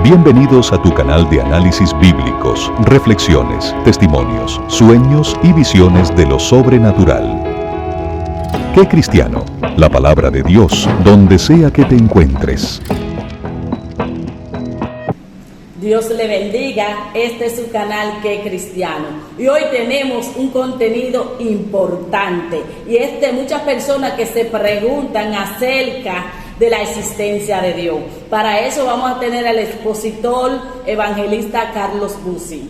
Bienvenidos a tu canal de análisis bíblicos, reflexiones, testimonios, sueños y visiones de lo sobrenatural. ¿Qué cristiano? La palabra de Dios, donde sea que te encuentres. Dios le bendiga, este es su canal ¿Qué cristiano? Y hoy tenemos un contenido importante y es de muchas personas que se preguntan acerca de la existencia de Dios. Para eso vamos a tener al expositor evangelista Carlos Bussi.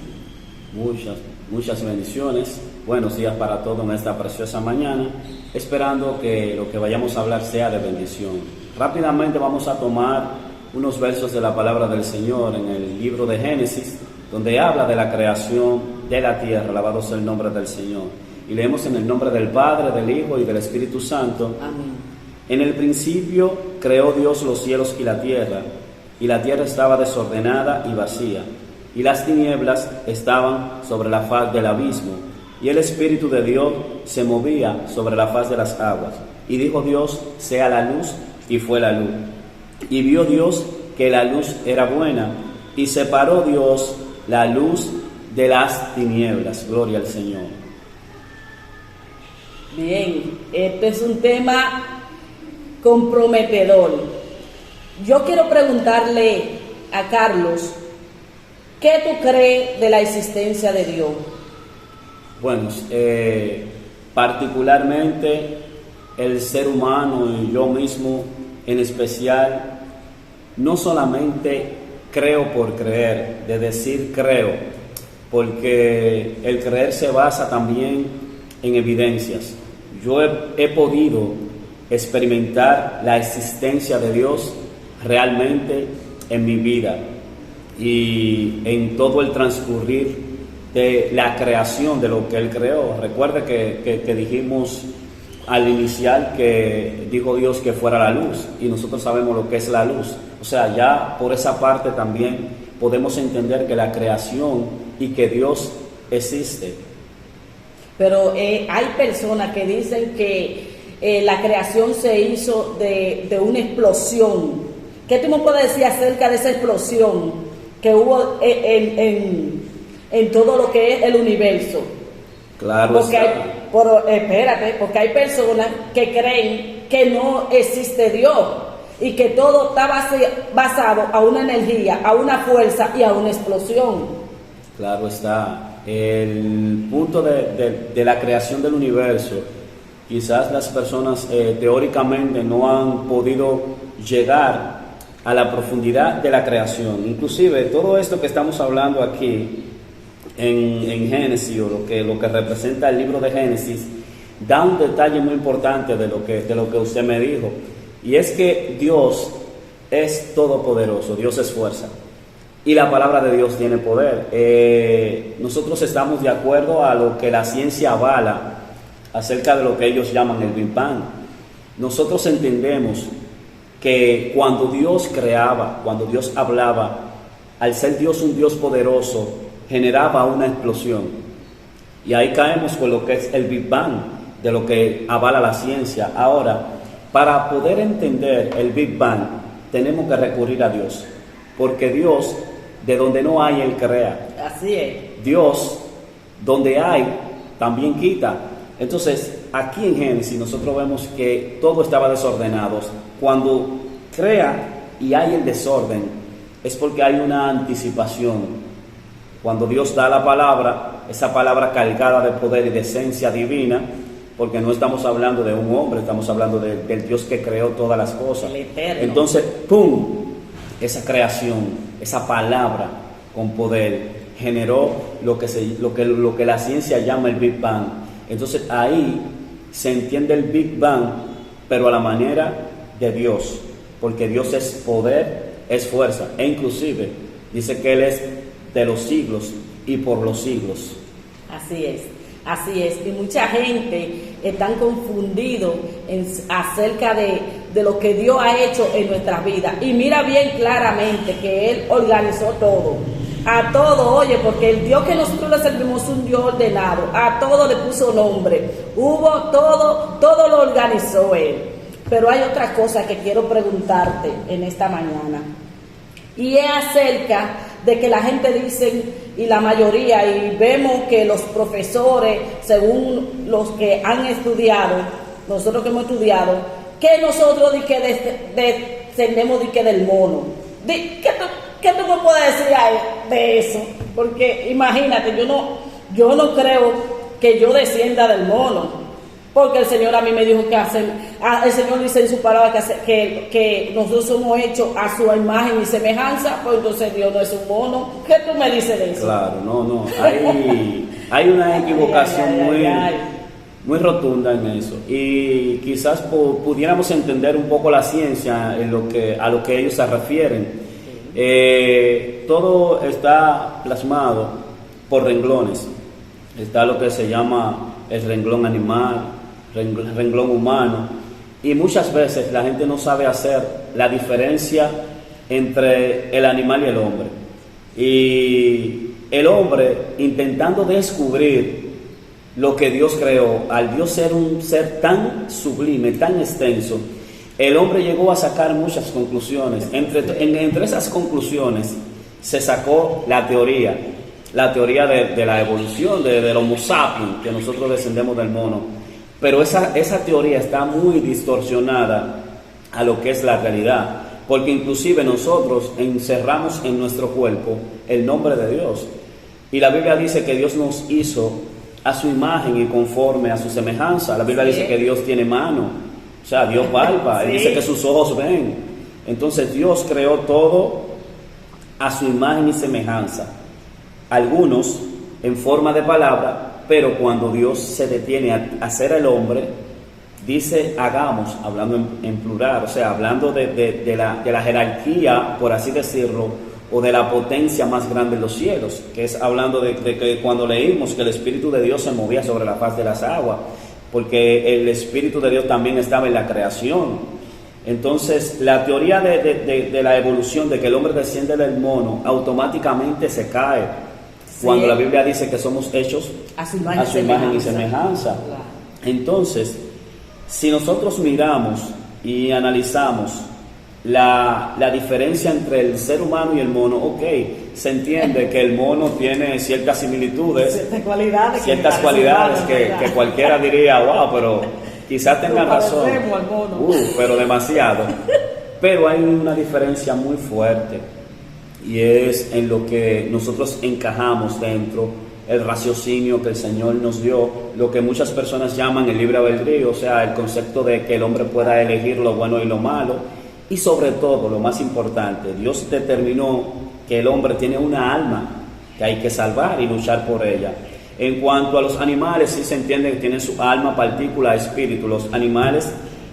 Muchas bendiciones, buenos días para todos en esta preciosa mañana, esperando que lo que vayamos a hablar sea de bendición. Rápidamente vamos a tomar unos versos de la palabra del Señor en el libro de Génesis, donde habla de la creación de la tierra, alabado sea el nombre del Señor. Y leemos en el nombre del Padre, del Hijo y del Espíritu Santo. Amén. En el principio creó Dios los cielos y la tierra estaba desordenada y vacía, y las tinieblas estaban sobre la faz del abismo, y el Espíritu de Dios se movía sobre la faz de las aguas. Y dijo Dios, sea la luz, y fue la luz. Y vio Dios que la luz era buena, y separó Dios la luz de las tinieblas. Gloria al Señor. Bien, este es un tema comprometedor. Yo quiero preguntarle a Carlos, ¿qué tú crees de la existencia de Dios? Bueno, particularmente el ser humano y yo mismo en especial, no solamente creo por creer, de decir creo, porque el creer se basa también en evidencias. Yo he podido experimentar la existencia de Dios realmente en mi vida y en todo el transcurrir de la creación de lo que Él creó. Recuerde que dijimos al inicial que dijo Dios que fuera la luz, y nosotros sabemos lo que es la luz. O sea, ya por esa parte también podemos entender que la creación y que Dios existe. Pero hay personas que dicen que la creación se hizo de una explosión. ¿Qué tú me puedes decir acerca de esa explosión que hubo en todo lo que es el universo? Claro, porque hay personas que creen que no existe Dios y que todo está basado a una energía, a una fuerza y a una explosión. Claro está. El punto de la creación del universo, quizás las personas teóricamente no han podido llegar a la profundidad de la creación. Inclusive todo esto que estamos hablando aquí en Génesis, o lo que representa el libro de Génesis, da un detalle muy importante de lo que usted me dijo, y es que Dios es todopoderoso, Dios es fuerza, y la palabra de Dios tiene poder. Nosotros estamos de acuerdo a lo que la ciencia avala acerca de lo que ellos llaman el Big Bang. Nosotros entendemos que cuando Dios creaba, cuando Dios hablaba, al ser Dios un Dios poderoso, generaba una explosión. Y ahí caemos con lo que es el Big Bang, de lo que avala la ciencia. Ahora, para poder entender el Big Bang, tenemos que recurrir a Dios, porque Dios, de donde no hay, Él crea. Así es. Dios, donde hay, también quita. Entonces, aquí en Génesis nosotros vemos que todo estaba desordenado. Cuando crea y hay el desorden, es porque hay una anticipación. Cuando Dios da la palabra, esa palabra cargada de poder y de esencia divina, porque no estamos hablando de un hombre, estamos hablando del Dios que creó todas las cosas. Entonces, ¡pum!, esa creación, esa palabra con poder generó lo que la ciencia llama el Big Bang. Entonces ahí se entiende el Big Bang, pero a la manera de Dios, porque Dios es poder, es fuerza, e inclusive dice que Él es de los siglos y por los siglos. Así es, y mucha gente está confundido acerca de lo que Dios ha hecho en nuestras vidas, y mira bien claramente que Él organizó todo, a todo, oye, porque el Dios que nosotros le servimos es un Dios ordenado, a todo le puso nombre, hubo todo lo organizó Él. Pero hay otra cosa que quiero preguntarte en esta mañana, Y es acerca de que la gente dice, y la mayoría, y vemos que los profesores, según los que han estudiado, nosotros que hemos estudiado, que nosotros descendemos del mono. ¿Qué tú me puedes decir de eso? Porque imagínate, yo no creo que yo descienda del mono. Porque el Señor a mí me dijo el Señor dice en su palabra que nosotros somos hechos a su imagen y semejanza, pues entonces Dios no es un mono. ¿Qué tú me dices de eso? Claro, no. Hay una equivocación muy rotunda en eso. Y quizás pudiéramos entender un poco la ciencia a lo que ellos se refieren. Todo está plasmado por renglones. Está lo que se llama el renglón animal, renglón humano, y muchas veces la gente no sabe hacer la diferencia entre el animal y el hombre. Y el hombre, intentando descubrir lo que Dios creó, al Dios ser un ser tan sublime, tan extenso, el hombre llegó a sacar muchas conclusiones. Entre esas conclusiones se sacó la teoría de la evolución, del Homo sapiens, que nosotros descendemos del mono. Pero esa teoría está muy distorsionada a lo que es la realidad, porque inclusive nosotros encerramos en nuestro cuerpo el nombre de Dios. Y la Biblia dice que Dios nos hizo a su imagen y conforme a su semejanza. La Biblia dice que Dios tiene mano, o sea, Dios palpa, Él dice que sus ojos ven. Entonces Dios creó todo a su imagen y semejanza. Algunos en forma de palabra, pero cuando Dios se detiene a hacer el hombre, dice hagamos, hablando en plural, o sea, hablando de la jerarquía, por así decirlo, o de la potencia más grande en los cielos, que es hablando de que cuando leímos que el Espíritu de Dios se movía sobre la faz de las aguas, porque el Espíritu de Dios también estaba en la creación. Entonces, la teoría de la evolución, de que el hombre desciende del mono, automáticamente se cae. Cuando la Biblia dice que somos hechos a su imagen y semejanza. Claro. Entonces, si nosotros miramos y analizamos la diferencia entre el ser humano y el mono, se entiende que el mono tiene ciertas similitudes, ciertas cualidades que cualquiera diría, wow, pero quizás tenga razón, pero demasiado. Pero hay una diferencia muy fuerte, y es en lo que nosotros encajamos dentro, el raciocinio que el Señor nos dio, lo que muchas personas llaman el libre albedrío, o sea, el concepto de que el hombre pueda elegir lo bueno y lo malo. Y sobre todo, lo más importante, Dios determinó que el hombre tiene una alma que hay que salvar y luchar por ella. En cuanto a los animales, sí se entiende que tienen su alma, partícula, espíritu. Los animales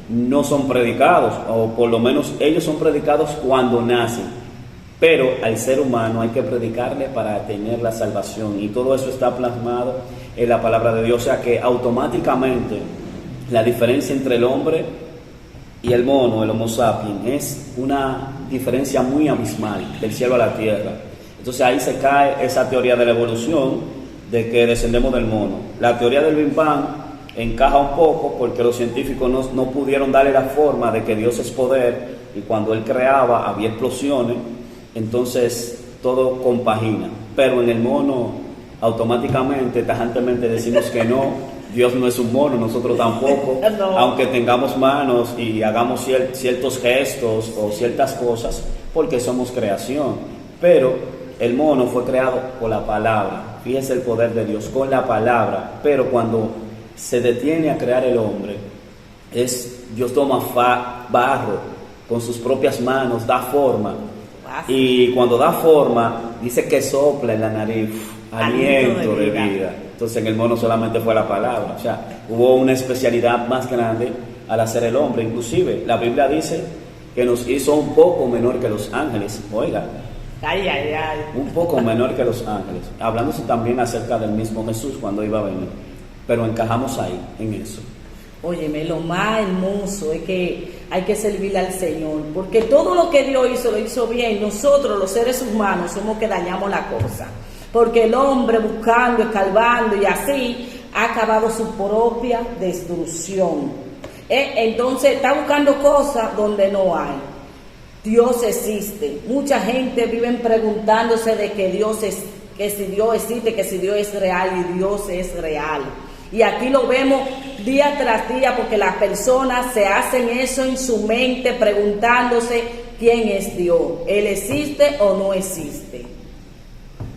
no son predicados, o por lo menos ellos son predicados cuando nacen. Pero al ser humano hay que predicarle para tener la salvación, y todo eso está plasmado en la palabra de Dios. O sea que automáticamente la diferencia entre el hombre y el mono, el Homo sapiens, es una diferencia muy abismal, del cielo a la tierra. Entonces ahí se cae esa teoría de la evolución, de que descendemos del mono. La teoría del Big Bang encaja un poco porque los científicos no pudieron darle la forma de que Dios es poder, y cuando Él creaba había explosiones. Entonces todo compagina, pero en el mono automáticamente, tajantemente decimos que no, Dios no es un mono, nosotros tampoco, no. Aunque tengamos manos y hagamos ciertos gestos o ciertas cosas, porque somos creación. Pero el mono fue creado por la palabra, fíjese el poder de Dios, con la palabra. Pero cuando se detiene a crear el hombre, Dios toma barro con sus propias manos, da forma. Y cuando da forma, dice que sopla en la nariz aliento de vida. Entonces en el mono solamente fue la palabra. O sea, hubo una especialidad más grande al hacer el hombre. Inclusive la Biblia dice que nos hizo un poco menor que los ángeles. Oiga, un poco menor que los ángeles. Hablándose también acerca del mismo Jesús cuando iba a venir. Pero encajamos ahí, en eso. Óyeme, lo más hermoso es que hay que servirle al Señor, porque todo lo que Dios hizo, lo hizo bien. Nosotros, los seres humanos, somos que dañamos la cosa, porque el hombre buscando, escarbando y así, ha acabado su propia destrucción. Entonces está buscando cosas donde no hay. Dios existe. Mucha gente vive preguntándose de que que si Dios existe, que si Dios es real, y Dios es real. Y aquí lo vemos día tras día porque las personas se hacen eso en su mente preguntándose quién es Dios. ¿Él existe o no existe?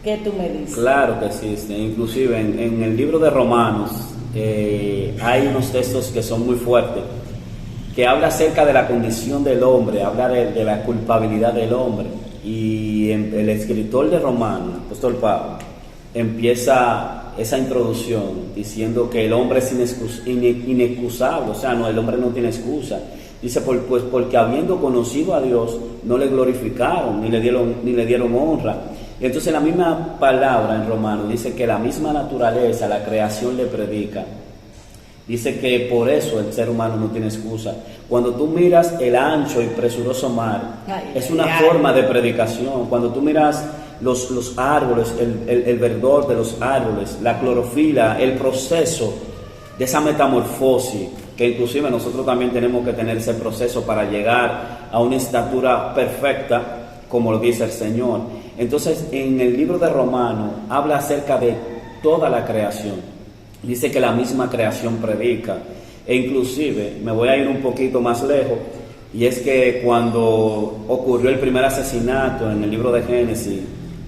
¿Qué tú me dices? Claro que existe. Inclusive en el libro de Romanos hay unos textos que son muy fuertes, que habla acerca de la condición del hombre, habla de la culpabilidad del hombre. Y el escritor de Romanos, el apóstol Pablo, empieza esa introducción diciendo que el hombre es inexcusable, o sea, el hombre no tiene excusa. Dice, pues porque habiendo conocido a Dios, no le glorificaron, ni le dieron honra. Y entonces la misma palabra en Romanos dice que la misma naturaleza, la creación le predica. Dice que por eso el ser humano no tiene excusa. Cuando tú miras el ancho y presuroso mar, es una forma de predicación. Cuando tú miras los árboles, el verdor de los árboles, la clorofila, el proceso de esa metamorfosis, que inclusive nosotros también tenemos que tener ese proceso para llegar a una estatura perfecta, como lo dice el Señor. Entonces, en el libro de Romanos habla acerca de toda la creación. Dice que la misma creación predica. E inclusive, me voy a ir un poquito más lejos, y es que cuando ocurrió el primer asesinato en el libro de Génesis,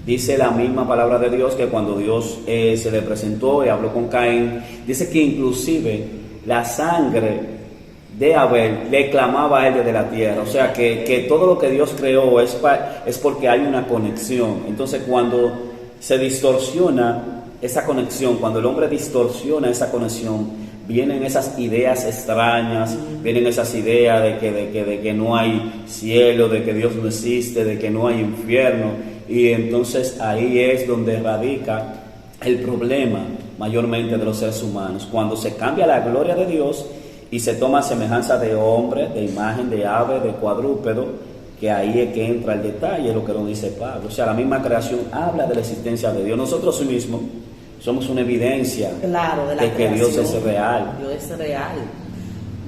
dice la misma palabra de Dios que cuando Dios se le presentó y habló con Caín, dice que inclusive la sangre de Abel le clamaba a él desde la tierra. O sea que todo lo que Dios creó es porque hay una conexión. Entonces cuando se distorsiona esa conexión, cuando el hombre distorsiona esa conexión, vienen esas ideas extrañas, vienen esas ideas de que no hay cielo, de que Dios no existe, de que no hay infierno, y entonces ahí es donde radica el problema mayormente de los seres humanos, cuando se cambia la gloria de Dios y se toma semejanza de hombre, de imagen de ave, de cuadrúpedo, que ahí es que entra el detalle, lo que nos dice Pablo. O sea, la misma creación habla de la existencia de Dios. Nosotros mismos somos una evidencia, claro, de que Dios es real. Dios es real.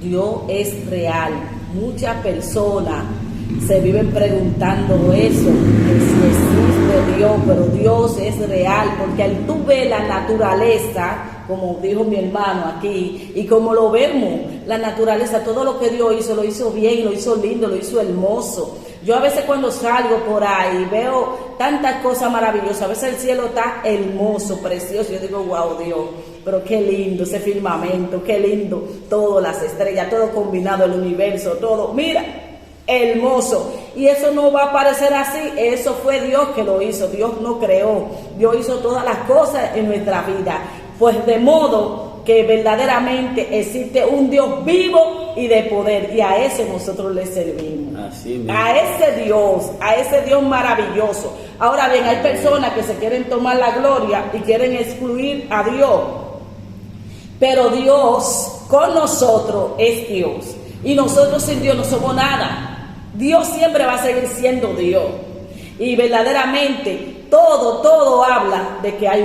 Dios es real. Muchas personas se viven preguntando eso, que si existe Dios, pero Dios es real, porque al tú ves la naturaleza, como dijo mi hermano aquí, y como lo vemos, la naturaleza, todo lo que Dios hizo, lo hizo bien, lo hizo lindo, lo hizo hermoso. Yo a veces cuando salgo por ahí veo tantas cosas maravillosas, a veces el cielo está hermoso, precioso, yo digo, wow, Dios, pero qué lindo ese firmamento, qué lindo, todo, las estrellas, todo combinado, el universo, todo, mira, hermoso. Y eso no va a parecer así, eso fue Dios que lo hizo, Dios no creó, Dios hizo todas las cosas en nuestra vida, pues de modo que verdaderamente existe un Dios vivo y de poder, y a ese nosotros le servimos. Así mismo. A ese Dios maravilloso. Ahora bien, hay personas que se quieren tomar la gloria y quieren excluir a Dios, pero Dios con nosotros es Dios, y nosotros sin Dios no somos nada. Dios siempre va a seguir siendo Dios, y verdaderamente todo habla de que hay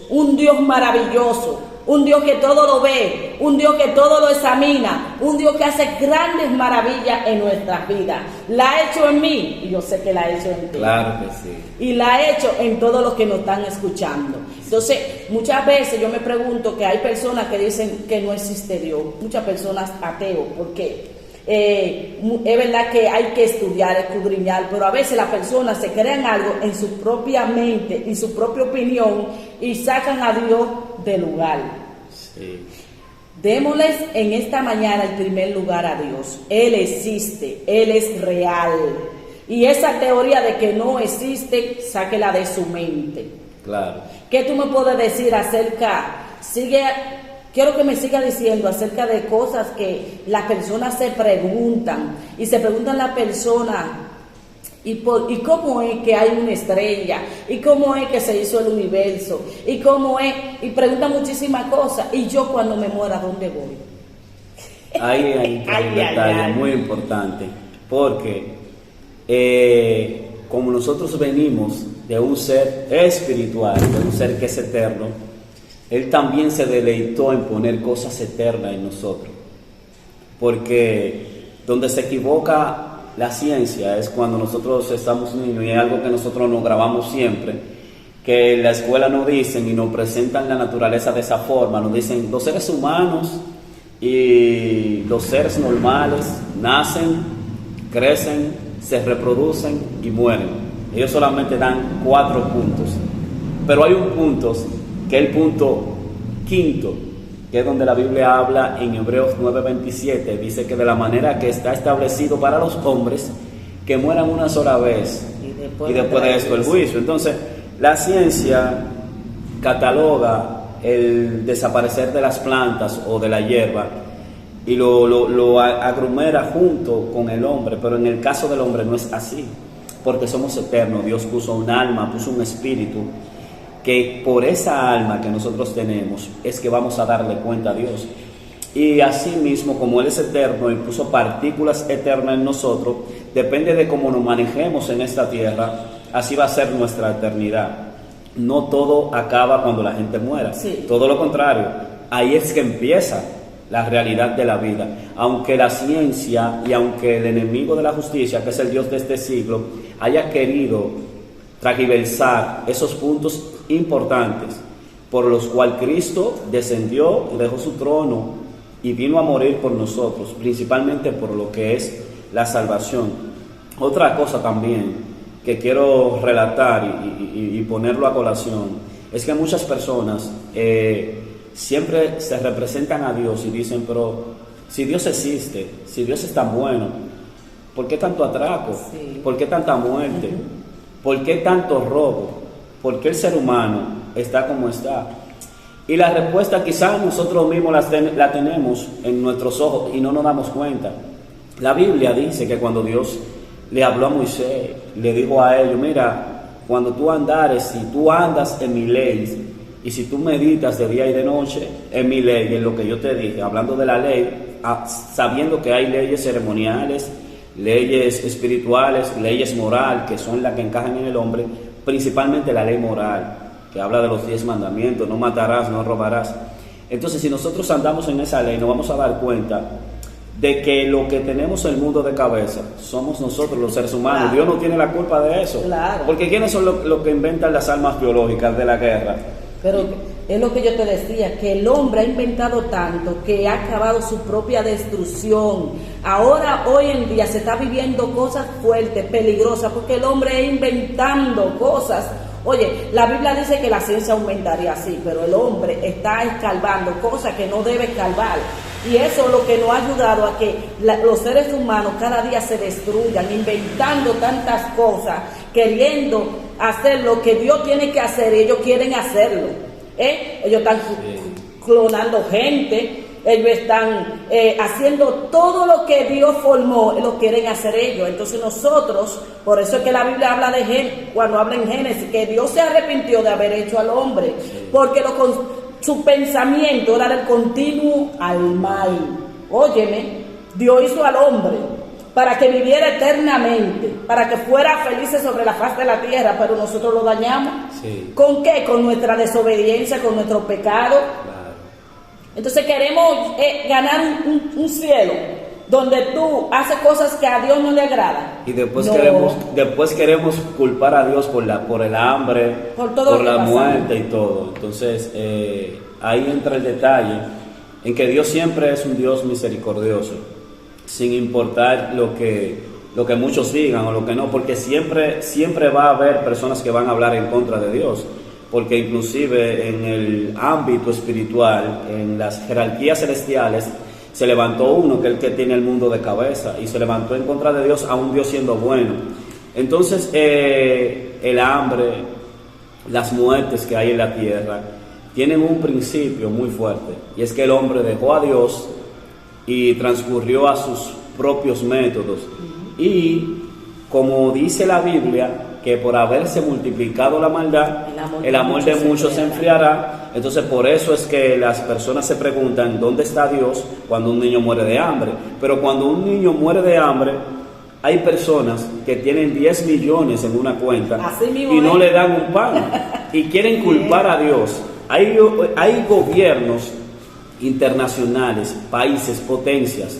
un Dios maravilloso, un Dios que todo lo ve, un Dios que todo lo examina, un Dios que hace grandes maravillas en nuestras vidas. La ha hecho en mí y yo sé que la ha hecho en ti. Claro que sí. Y la ha hecho en todos los que nos están escuchando. Entonces, muchas veces yo me pregunto que hay personas que dicen que no existe Dios, muchas personas ateos, ¿por qué? Es verdad que hay que estudiar, escudriñar, pero a veces las personas se crean algo en su propia mente, en su propia opinión, y sacan a Dios del lugar. Sí. Démosles en esta mañana el primer lugar a Dios. Él existe, Él es real, y esa teoría de que no existe, sáquela de su mente. Claro. ¿Qué tú me puedes decir acerca? Quiero que me siga diciendo acerca de cosas que las personas se preguntan, y se preguntan la persona, ¿y cómo es que hay una estrella? ¿Y cómo es que se hizo el universo? ¿Y cómo es? Y preguntan muchísimas cosas. ¿Y yo cuando me muera, dónde voy? Ahí hay un detalle muy importante, porque como nosotros venimos de un ser espiritual, de un ser que es eterno, Él también se deleitó en poner cosas eternas en nosotros, porque donde se equivoca la ciencia es cuando nosotros estamos niños, y es algo que nosotros nos grabamos siempre, que en la escuela nos dicen y nos presentan la naturaleza de esa forma, nos dicen los seres humanos y los seres normales nacen, crecen, se reproducen y mueren. Ellos solamente dan 4 puntos, pero hay un punto que es el punto quinto, que es donde la Biblia habla en Hebreos 9:27, dice que de la manera que está establecido para los hombres que mueran una sola vez y después de esto el juicio. Entonces la ciencia cataloga el desaparecer de las plantas o de la hierba y lo agrumera junto con el hombre, pero en el caso del hombre no es así, porque somos eternos. Dios puso un alma, puso un espíritu, que por esa alma que nosotros tenemos es que vamos a darle cuenta a Dios. Y así mismo, como Él es eterno y puso partículas eternas en nosotros, depende de cómo nos manejemos en esta tierra, así va a ser nuestra eternidad. No todo acaba cuando la gente muera, sí. Todo lo contrario, ahí es que empieza la realidad de la vida. Aunque la ciencia y aunque el enemigo de la justicia, que es el Dios de este siglo, haya querido transversar esos puntos importantes por los cuales Cristo descendió y dejó su trono y vino a morir por nosotros, principalmente por lo que es la salvación. Otra cosa también que quiero relatar y ponerlo a colación es que muchas personas siempre se representan a Dios y dicen, pero si Dios existe, si Dios es tan bueno, ¿por qué tanto atraco? Sí. ¿Por qué tanta muerte? ¿Por qué tanto robo? ¿Por qué el ser humano está como está? Y la respuesta quizás nosotros mismos la tenemos en nuestros ojos y no nos damos cuenta. La Biblia dice que cuando Dios le habló a Moisés, le dijo a ellos, mira, cuando tú andares, si tú andas en mi ley, y si tú meditas de día y de noche en mi ley, en lo que yo te dije, hablando de la ley, sabiendo que hay leyes ceremoniales, leyes espirituales, leyes moral, que son las que encajan en el hombre, principalmente la ley moral, que habla de los 10 mandamientos, no matarás, no robarás. Entonces, si nosotros andamos en esa ley, nos vamos a dar cuenta de que lo que tenemos el mundo de cabeza somos nosotros, los seres humanos. Claro. Dios no tiene la culpa de eso. Claro. Porque ¿quiénes son los que inventan las armas biológicas de la guerra? Pero es lo que yo te decía, que el hombre ha inventado tanto que ha acabado su propia destrucción. Ahora, hoy en día, se está viviendo cosas fuertes, peligrosas, porque el hombre está inventando cosas. Oye, la Biblia dice que la ciencia aumentaría así, pero el hombre está escarbando cosas que no debe escarbar. Y eso es lo que nos ha ayudado a que los seres humanos cada día se destruyan, inventando tantas cosas, queriendo hacer lo que Dios tiene que hacer y ellos quieren hacerlo. Ellos están clonando gente, ellos están haciendo todo lo que Dios formó, lo quieren hacer ellos. Entonces nosotros, por eso es que la Biblia habla de cuando habla en Génesis, que Dios se arrepintió de haber hecho al hombre, porque su pensamiento era del continuo al mal. Óyeme, Dios hizo al hombre para que viviera eternamente, para que fuera feliz sobre la faz de la tierra, pero nosotros lo dañamos. Sí. ¿Con qué? Con nuestra desobediencia, con nuestro pecado. Claro. Entonces queremos ganar un cielo donde tú haces cosas que a Dios no le agradan. Y después, no. queremos culpar a Dios por el hambre, por todo por lo que la pasa. muerte y todo. Entonces, ahí entra el detalle en que Dios siempre es un Dios misericordioso, sin importar lo que muchos digan o lo que no, porque siempre va a haber personas que van a hablar en contra de Dios, porque inclusive en el ámbito espiritual, en las jerarquías celestiales, se levantó uno que es el que tiene el mundo de cabeza y se levantó en contra de Dios, aun Dios siendo bueno. Entonces el hambre, las muertes que hay en la tierra tienen un principio muy fuerte, y es que el hombre dejó a Dios y transcurrió a sus propios métodos. Y como dice la Biblia, que por haberse multiplicado la maldad, el amor de muchos se enfriará. Entonces por eso es que las personas se preguntan ¿dónde está Dios cuando un niño muere de hambre? Pero cuando un niño muere de hambre, hay personas que tienen 10 millones en una cuenta y no le dan un pan y quieren culpar a Dios. Hay gobiernos internacionales, países, potencias,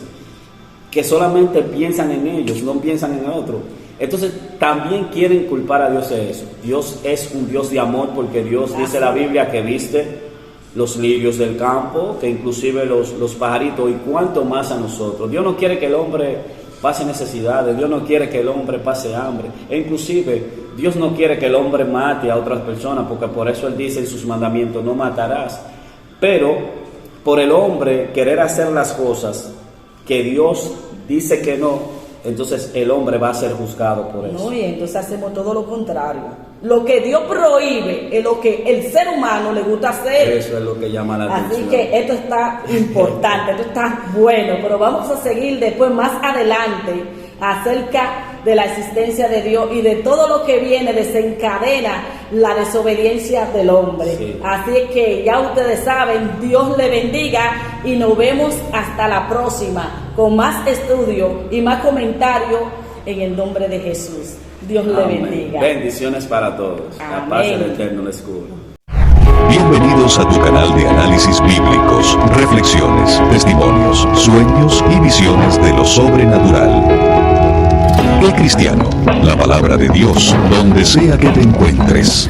que solamente piensan en ellos, no piensan en el otro. Entonces también quieren culpar a Dios de eso. Dios es un Dios de amor, porque Dios dice la Biblia que viste los lirios del campo, que inclusive los pajaritos, y cuánto más a nosotros. Dios no quiere que el hombre pase necesidades, Dios no quiere que el hombre pase hambre, e inclusive Dios no quiere que el hombre mate a otras personas, porque por eso Él dice en sus mandamientos, no matarás. Pero por el hombre querer hacer las cosas que Dios dice que no, entonces el hombre va a ser juzgado por eso. No, y entonces hacemos todo lo contrario. Lo que Dios prohíbe es lo que el ser humano le gusta hacer. Eso es lo que llama la atención. Así que esto está importante, esto está bueno, pero vamos a seguir después más adelante acerca de la existencia de Dios y de todo lo que viene, desencadena la desobediencia del hombre. Sí. Así que ya ustedes saben, Dios le bendiga y nos vemos hasta la próxima con más estudio y más comentario en el nombre de Jesús. Dios le bendiga. Bendiciones para todos. La paz del Eterno les cubra. Bienvenidos a tu canal de análisis bíblicos, reflexiones, testimonios, sueños y visiones de lo sobrenatural. El Cristiano, la palabra de Dios, donde sea que te encuentres.